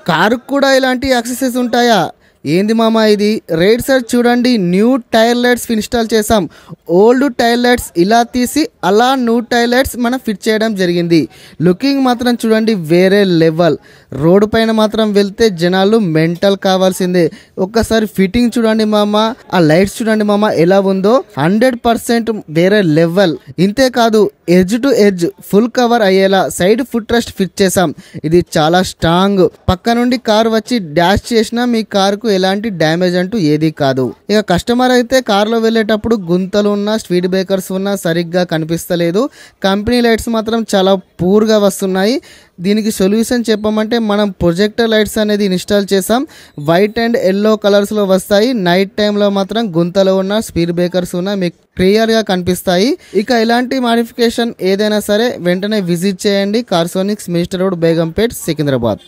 Car కూడా ఇలాంటి accessories ఉంటాయా? ఏంది మామ ఇది? రైట్ సైడ్ చూడండి, న్యూ టైర్ లైట్స్ ఇన్స్టాల్ చేసాం. ఓల్డ్ టైర్ లైట్స్ ఇలా తీసి అలా న్యూ టైర్ లైట్స్ మనం ఫిట్ చేయడం జరిగింది. లుకింగ్ మాత్రం చూడండి వేరే లెవెల్. రోడ్డు పైన మాత్రం వెళ్తే జనాలు మెంటల్ కావాల్సిందే. ఒక్కసారి ఫిట్టింగ్ చూడండి మామ, ఆ లైట్స్ చూడండి మామ ఎలా ఉందో. 100% వేరే లెవెల్. ఇంతే కాదు, edge to edge full cover అయ్యేలా సైడ్ ఫుట్ రెస్ట్ ఫిట్ చేసాం. ఇది చాలా స్ట్రాంగ్. పక్క నుండి కారు వచ్చి డాష్ చేసినా మీ కారుకు ఎలాంటి డ్యామేజ్ అంటూ ఏది కాదు. ఇక కస్టమర్ అయితే కారులో వెళ్ళేటప్పుడు గుంతలు ఉన్నా స్పీడ్ బ్రేకర్స్ ఉన్నా సరిగ్గా కనిపిస్తలేదు. కంపెనీ లైట్స్ మాత్రం చాలా పూర్గా వస్తున్నాయి. దీనికి సొల్యూషన్ చెప్పమంటే మనం ప్రొజెక్టర్ లైట్స్ అనేది ఇన్స్టాల్ చేసాం. వైట్ అండ్ ఎల్లో కలర్స్లో వస్తాయి. నైట్ టైంలో మాత్రం గుంతలు ఉన్న స్పీడ్ బ్రేకర్స్ ఉన్న మీకు క్లియర్గా కనిపిస్తాయి. ఇక ఇలాంటి మాడిఫికేషన్ ఏదైనా సరే వెంటనే విజిట్ చేయండి. కార్సోనిక్స్, మినిస్టర్ రోడ్, బేగంపేట్, సికింద్రాబాద్.